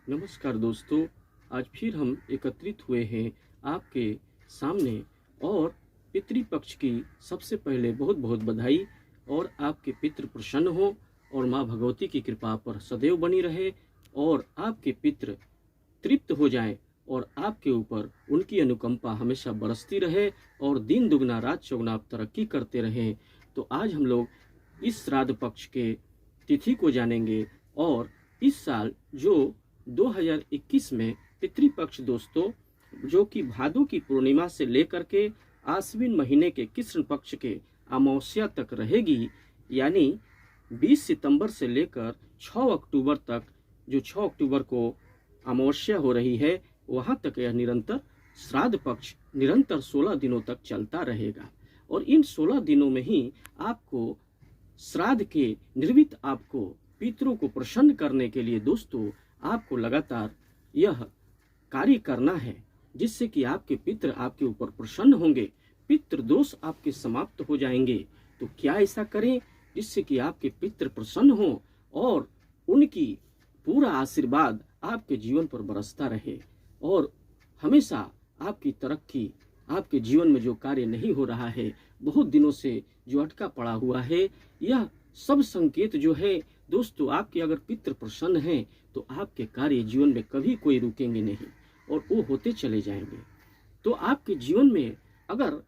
नमस्कार दोस्तों, आज फिर हम एकत्रित हुए हैं आपके सामने और पितृपक्ष की सबसे पहले बहुत बहुत बधाई। और आपके पितृ प्रसन्न हो और माँ भगवती की कृपा पर सदैव बनी रहे और आपके पितृ तृप्त हो जाएं और आपके ऊपर उनकी अनुकंपा हमेशा बरसती रहे और दिन दुगना रात चौगुना आप तरक्की करते रहें। तो आज हम लोग इस श्राद्ध पक्ष के तिथि को जानेंगे और इस साल जो 2021 में पितृपक्ष दोस्तों, जो कि भादों की पूर्णिमा से लेकर के आश्विन महीने के कृष्ण पक्ष के अमावस्या तक रहेगी, यानी 20 सितंबर से लेकर 6 अक्टूबर तक, जो 6 अक्टूबर को अमावस्या हो रही है, वहाँ तक यह निरंतर श्राद्ध पक्ष निरंतर 16 दिनों तक चलता रहेगा। और इन 16 दिनों में ही आपको श्राद्ध के निर्मित आपको पितरों को प्रसन्न करने के लिए दोस्तों आपको लगातार यह कार्य करना है, जिससे कि आपके पितर आपके ऊपर प्रसन्न होंगे, पितृ दोष आपके समाप्त हो जाएंगे। तो क्या ऐसा करें जिससे कि आपके पितृ प्रसन्न हो और उनकी पूरा आशीर्वाद आपके जीवन पर बरसता रहे और हमेशा आपकी तरक्की, आपके जीवन में जो कार्य नहीं हो रहा है, बहुत दिनों से जो अटका पड़ा हुआ है, यह सब संकेत जो है दोस्तों, आपके अगर पितृ प्रसन्न हैं तो आपके कार्य जीवन में कभी कोई रुकेंगे नहीं और वो होते चले जाएंगे। तो आपके जीवन में अगर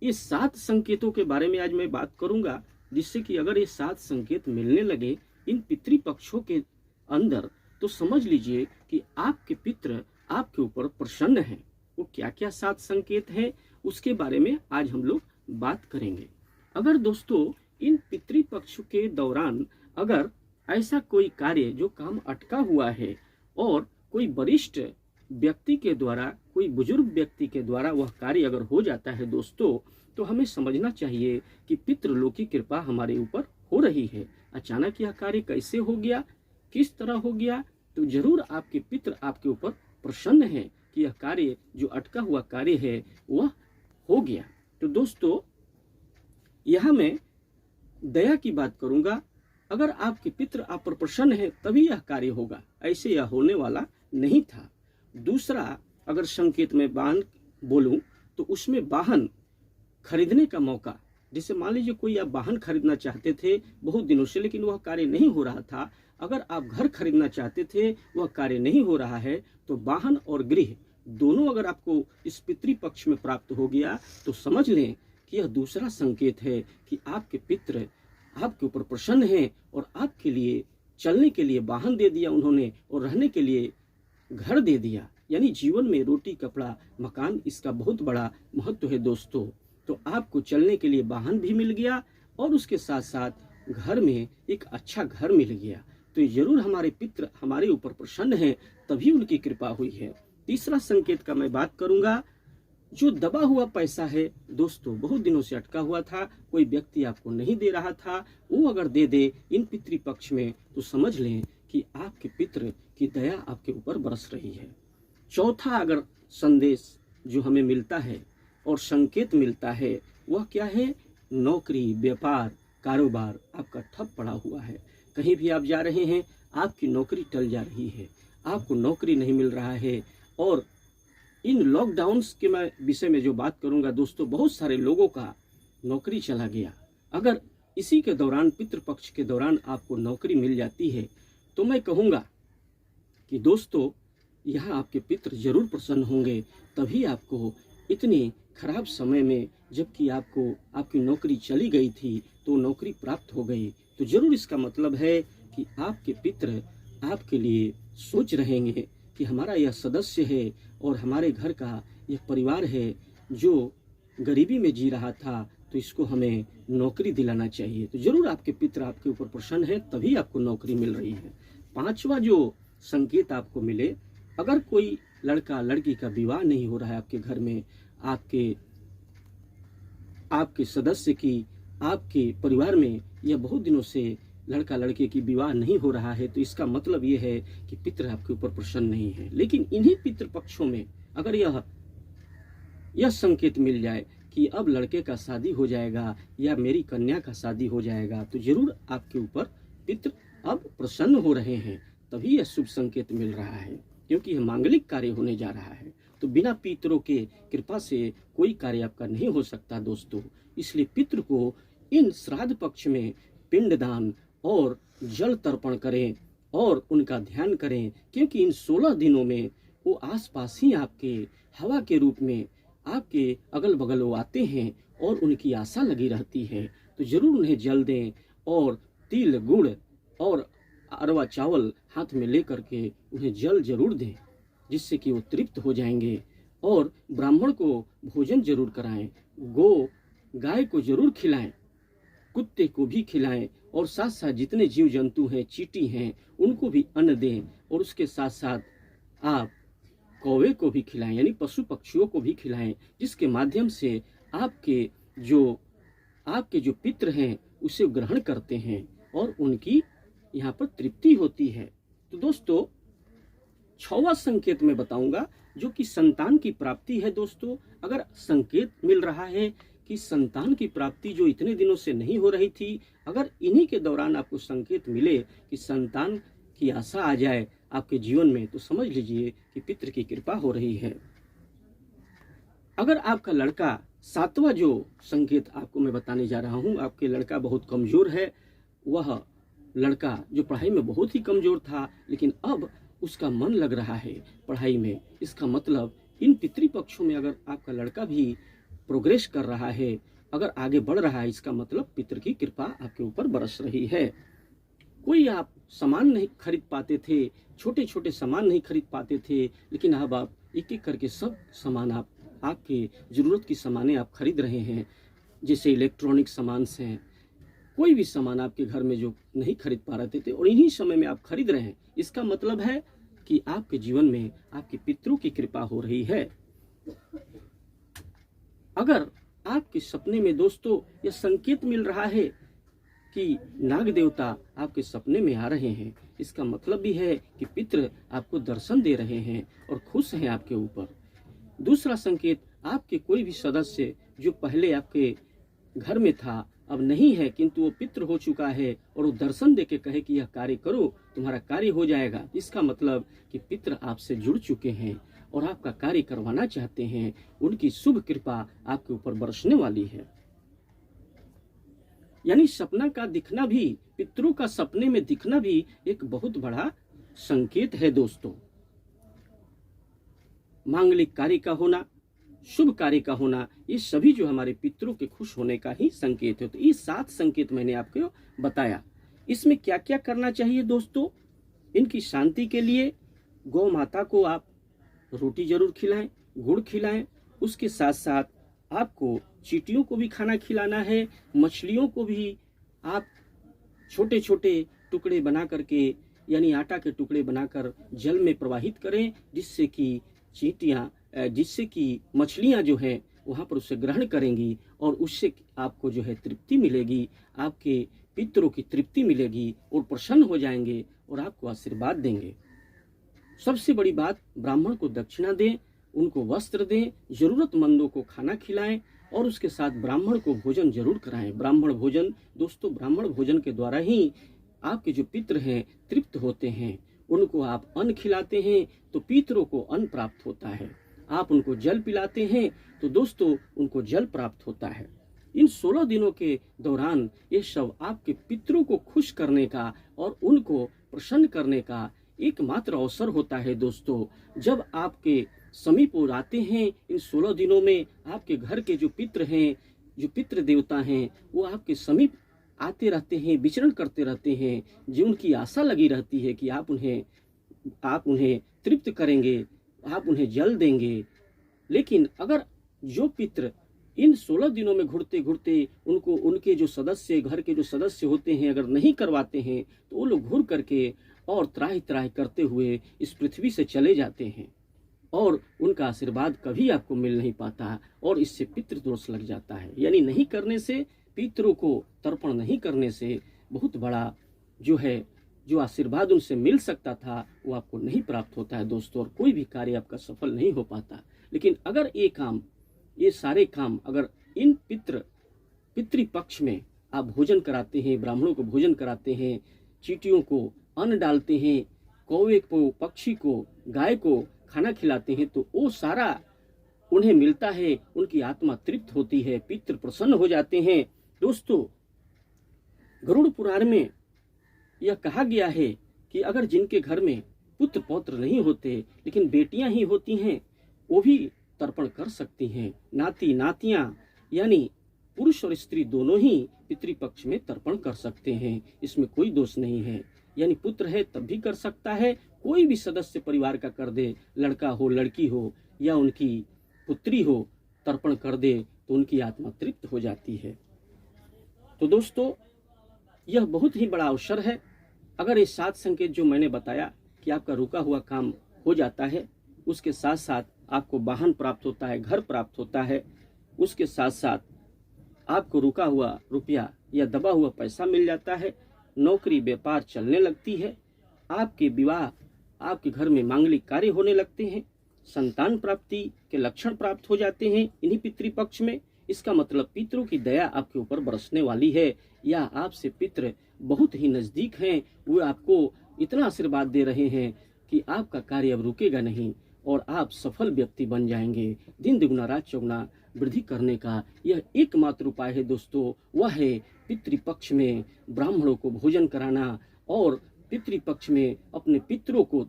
ये 7 संकेतों के बारे में आज मैं बात करूंगा, जिससे कि अगर ये 7 संकेत मिलने लगे इन पितृपक्षों के अंदर, तो समझ लीजिए कि आपके पितृ आपके ऊपर प्रसन्न हैं। वो क्या क्या 7 संकेत हैं उसके बारे में आज हम लोग बात करेंगे। अगर दोस्तों इन पितृपक्ष के दौरान अगर ऐसा कोई कार्य जो काम अटका हुआ है और कोई वरिष्ठ व्यक्ति के द्वारा, कोई बुजुर्ग व्यक्ति के द्वारा वह कार्य अगर हो जाता है दोस्तों, तो हमें समझना चाहिए कि पितृलोक की कृपा हमारे ऊपर हो रही है। अचानक यह कार्य कैसे हो गया, किस तरह हो गया, तो जरूर आपके पितृ आपके ऊपर प्रसन्न है कि यह कार्य जो अटका हुआ कार्य है वह हो गया। तो दोस्तों यहाँ मैं दया की बात करूंगा, अगर आपके पितृ आप पर प्रसन्न है तभी यह कार्य होगा, ऐसे यह होने वाला नहीं था। दूसरा, अगर संकेत में वाहन बोलूं तो उसमें वाहन खरीदने का मौका, जैसे मान लीजिए कोई आप वाहन खरीदना चाहते थे बहुत दिनों से, लेकिन वह कार्य नहीं हो रहा था। अगर आप घर खरीदना चाहते थे, वह कार्य नहीं हो रहा है, तो वाहन और गृह दोनों अगर आपको इस पितृपक्ष में प्राप्त हो गया तो समझ लें कि यह दूसरा संकेत है कि आपके पितृ आपके ऊपर प्रसन्न हैं और आपके लिए चलने के लिए वाहन दे दिया उन्होंने और रहने के लिए घर दे दिया। यानी जीवन में रोटी कपड़ा मकान, इसका बहुत बड़ा महत्व है दोस्तों। तो आपको चलने के लिए वाहन भी मिल गया और उसके साथ साथ घर में एक अच्छा घर मिल गया। तो ये जरूर हमारे पितृ हमारे ऊपर प्रसन्न हैं, तभी उनकी कृपा हुई है। तीसरा संकेत का मैं बात करूंगा, जो दबा हुआ पैसा है दोस्तों, बहुत दिनों से अटका हुआ था, कोई व्यक्ति आपको नहीं दे रहा था, वो अगर दे दे इन पितृपक्ष में तो समझ लें कि आपके पितृ की दया आपके ऊपर बरस रही है। चौथा अगर संदेश जो हमें मिलता है और संकेत मिलता है वह क्या है, नौकरी, व्यापार, कारोबार आपका ठप पड़ा हुआ है। कहीं भी आप जा रहे हैं आपकी नौकरी टल जा रही है, आपको नौकरी नहीं मिल रहा है। और इन लॉकडाउन्स के मैं विषय में जो बात करूंगा दोस्तों, बहुत सारे लोगों का नौकरी चला गया। अगर इसी के दौरान पितृपक्ष के दौरान आपको नौकरी मिल जाती है तो मैं कहूँगा कि दोस्तों यहाँ आपके पितृ जरूर प्रसन्न होंगे, तभी आपको इतने खराब समय में, जबकि आपको आपकी नौकरी चली गई थी तो नौकरी प्राप्त हो गई। तो जरूर इसका मतलब है कि आपके पितृ आपके लिए सोच रहेंगे कि हमारा यह सदस्य है और हमारे घर का यह परिवार है जो गरीबी में जी रहा था, तो इसको हमें नौकरी दिलाना चाहिए। तो जरूर आपके पितृ आपके ऊपर प्रसन्न है, तभी आपको नौकरी मिल रही है। पांचवा जो संकेत आपको मिले, अगर कोई लड़का लड़की का विवाह नहीं हो रहा है आपके घर में, आपके सदस्य की, आपके परिवार में यह बहुत दिनों से लड़का लड़के की विवाह नहीं हो रहा है, तो इसका मतलब यह है कि पितृ आपके ऊपर प्रसन्न नहीं है। लेकिन इन्हीं पितृपक्षों में अगर यह संकेत मिल जाए कि अब लड़के का शादी हो जाएगा या मेरी कन्या का शादी हो जाएगा, तो जरूर आपके ऊपर पितृ अब प्रसन्न हो रहे हैं, तभी यह शुभ संकेत मिल रहा है, क्योंकि यह मांगलिक कार्य होने जा रहा है। तो बिना पितरों के कृपा से कोई कार्य आपका नहीं हो सकता दोस्तों। इसलिए पितृ को इन श्राद्ध पक्ष में पिंडदान और जल तर्पण करें और उनका ध्यान करें, क्योंकि इन 16 दिनों में वो आसपास ही आपके हवा के रूप में आपके अगल बगल वो आते हैं और उनकी आशा लगी रहती है। तो जरूर उन्हें जल दें और तिल गुड़ और अरवा चावल हाथ में लेकर के उन्हें जल जरूर दें, जिससे कि वो तृप्त हो जाएंगे। और ब्राह्मण को भोजन जरूर कराएं, गाय को जरूर खिलाएं, कुत्ते को भी खिलाएं और साथ साथ जितने जीव जंतु हैं, चींटी हैं, उनको भी अन्न दें। और उसके साथ साथ आप कौवे को भी खिलाएं, यानी पशु पक्षियों को भी खिलाएं, जिसके माध्यम से आपके जो पितृ हैं उसे ग्रहण करते हैं और उनकी यहाँ पर तृप्ति होती है। तो दोस्तों 6वां संकेत मैं बताऊंगा, जो कि संतान की प्राप्ति है। दोस्तों अगर संकेत मिल रहा है कि संतान की प्राप्ति जो इतने दिनों से नहीं हो रही थी, अगर इन्हीं के दौरान आपको संकेत मिले कि संतान की आशा आ जाए आपके जीवन में, तो समझ लीजिए कि पितृ की कृपा हो रही है। अगर आपका लड़का 7वां जो संकेत आपको मैं बताने जा रहा हूं, आपके लड़का बहुत कमजोर है, वह लड़का जो पढ़ाई में बहुत ही कमजोर था, लेकिन अब उसका मन लग रहा है पढ़ाई में, इसका मतलब इन पितृपक्षों में अगर आपका लड़का भी प्रोग्रेस कर रहा है, अगर आगे बढ़ रहा है, इसका मतलब पितृ की कृपा आपके ऊपर बरस रही है। कोई आप सामान नहीं खरीद पाते थे, छोटे छोटे सामान नहीं खरीद पाते थे, लेकिन अब आप एक एक करके सब सामान आपके जरूरत की सामानें आप खरीद रहे हैं। जैसे इलेक्ट्रॉनिक सामान हैं, कोई भी सामान आपके घर में जो नहीं खरीद पा रहे थे और इन्हीं समय में आप खरीद रहे हैं, इसका मतलब है कि आपके जीवन में आपके पितरों की कृपा हो रही है। अगर आपके सपने में दोस्तों यह संकेत मिल रहा है कि नाग देवता आपके सपने में आ रहे हैं, इसका मतलब भी है कि पितृ आपको दर्शन दे रहे हैं और खुश हैं आपके ऊपर। दूसरा संकेत, आपके कोई भी सदस्य जो पहले आपके घर में था अब नहीं है, किंतु वो पितृ हो चुका है और वो दर्शन देके कहे कि यह कार्य करो, तुम्हारा कार्य हो जाएगा, इसका मतलब कि पितृ आपसे जुड़ चुके हैं और आपका कार्य करवाना चाहते हैं। उनकी शुभ कृपा आपके ऊपर बरसने वाली है। यानी सपना का दिखना भी, पितरों का सपने में दिखना भी एक बहुत बड़ा संकेत है दोस्तों। मांगलिक कार्य का होना, शुभ कार्य का होना, ये सभी जो हमारे पितरों के खुश होने का ही संकेत है। तो ये 7 संकेत मैंने आपको बताया। इसमें क्या क्या करना चाहिए दोस्तों? इनकी शांति के लिए गौ माता को आप रोटी जरूर खिलाएं, गुड़ खिलाएं। उसके साथ साथ आपको चींटियों को भी खाना खिलाना है, मछलियों को भी आप छोटे छोटे टुकड़े बना करके, यानी आटा के टुकड़े बनाकर जल में प्रवाहित करें, जिससे कि मछलियां जो हैं वहां पर उसे ग्रहण करेंगी और उससे आपको जो है तृप्ति मिलेगी, आपके पितरों की तृप्ति मिलेगी और प्रसन्न हो जाएंगे और आपको आशीर्वाद देंगे। सबसे बड़ी बात, ब्राह्मण को दक्षिणा दें, उनको वस्त्र दें, जरूरतमंदों को खाना खिलाएं और उसके साथ ब्राह्मण को भोजन जरूर कराएं। ब्राह्मण भोजन दोस्तों, ब्राह्मण भोजन के द्वारा ही आपके जो पितृ हैं तृप्त होते हैं। उनको आप अन्न खिलाते हैं तो पितरों को अन्न प्राप्त होता है, आप उनको जल पिलाते हैं तो दोस्तों उनको जल प्राप्त होता है। इन 16 दिनों के दौरान ये सब आपके पितरों को खुश करने का और उनको प्रसन्न करने का एकमात्र अवसर होता है दोस्तों। जब आपके समीप वो आते हैं इन 16 दिनों में, आपके घर के जो पितृ हैं, जो पितृ देवता हैं, वो आपके समीप आते रहते हैं, विचरण करते रहते हैं, जो उनकी आशा लगी रहती है कि आप उन्हें तृप्त करेंगे, आप उन्हें जल देंगे। लेकिन अगर जो पितृ इन 16 दिनों में घुरते घुरते उनको उनके जो सदस्य, घर के जो सदस्य होते हैं, अगर नहीं करवाते हैं तो वो लोग घुर करके और त्राहि त्राहि करते हुए इस पृथ्वी से चले जाते हैं और उनका आशीर्वाद कभी आपको मिल नहीं पाता और इससे पितृदोष लग जाता है। यानी नहीं करने से, पितरों को तर्पण नहीं करने से बहुत बड़ा जो आशीर्वाद उनसे मिल सकता था वो आपको नहीं प्राप्त होता है दोस्तों, और कोई भी कार्य आपका सफल नहीं हो पाता। लेकिन अगर ये सारे काम अगर इन पितृपक्ष में आप भोजन कराते हैं, ब्राह्मणों को भोजन कराते हैं, चींटियों को अन्न डालते हैं, कौवे को, पक्षी को, गाय को खाना खिलाते हैं तो वो सारा उन्हें मिलता है, उनकी आत्मा तृप्त होती है, पितृ प्रसन्न हो जाते हैं। दोस्तों, गरुड़ पुराण में यह कहा गया है कि अगर जिनके घर में पुत्र पौत्र नहीं होते लेकिन बेटियां ही होती हैं, वो भी तर्पण कर सकती हैं। नाती नातियां यानी पुरुष और स्त्री दोनों ही पितृपक्ष में तर्पण कर सकते हैं, इसमें कोई दोष नहीं है। यानी पुत्र है तब भी कर सकता है, कोई भी सदस्य परिवार का कर दे, लड़का हो, लड़की हो या उनकी पुत्री हो, तर्पण कर दे तो उनकी आत्मा तृप्त हो जाती है। तो दोस्तों, यह बहुत ही बड़ा अवसर है। अगर ये 7 संकेत जो मैंने बताया कि आपका रुका हुआ काम हो जाता है, उसके साथ साथ आपको वाहन प्राप्त होता है, घर प्राप्त होता है, उसके साथ साथ आपको रुका हुआ रुपया या दबा हुआ पैसा मिल जाता है, नौकरी व्यापार चलने लगती है, आपके विवाह, आपके घर में मांगलिक कार्य होने लगते हैं, संतान प्राप्ति के लक्षण प्राप्त हो जाते हैं इन्हीं पितृपक्ष में। इसका मतलब पितरों की दया आपके ऊपर बरसने वाली है, या आपसे पितृ बहुत ही नजदीक हैं, वो आपको इतना आशीर्वाद दे रहे हैं कि आपका कार्य अब रुकेगा नहीं और आप सफल व्यक्ति बन जाएंगे। दिन दुगुना रात चौगुना वृद्धि करने का यह एकमात्र उपाय है दोस्तों, वह है पितृपक्ष में ब्राह्मणों को भोजन कराना और पितृपक्ष में अपने पितरों को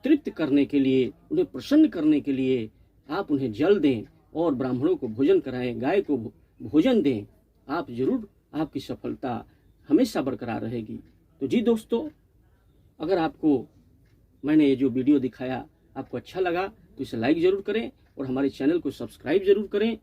तृप्त करने के लिए, उन्हें प्रसन्न करने के लिए आप उन्हें जल दें और ब्राह्मणों को भोजन कराएं, गाय को भोजन दें। आप जरूर, आपकी सफलता हमेशा बरकरार रहेगी। तो जी दोस्तों, अगर आपको मैंने ये जो वीडियो दिखाया आपको अच्छा लगा तो इसे लाइक जरूर करें और हमारे चैनल को सब्सक्राइब जरूर करें।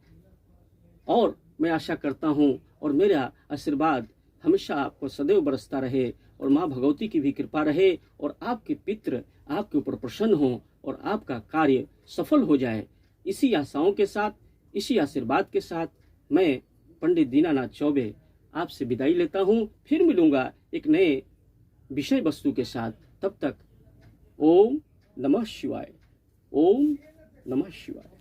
और मैं आशा करता हूँ और मेरा आशीर्वाद हमेशा आपको सदैव बरसता रहे और माँ भगवती की भी कृपा रहे और आपके पितृ आपके ऊपर प्रसन्न हो और आपका कार्य सफल हो जाए। इसी आशाओं के साथ, इसी आशीर्वाद के साथ मैं पंडित दीनानाथ चौबे आपसे विदाई लेता हूँ। फिर मिलूंगा एक नए विषय वस्तु के साथ। तब तक ओम नमः शिवाय, ओम नमः शिवाय।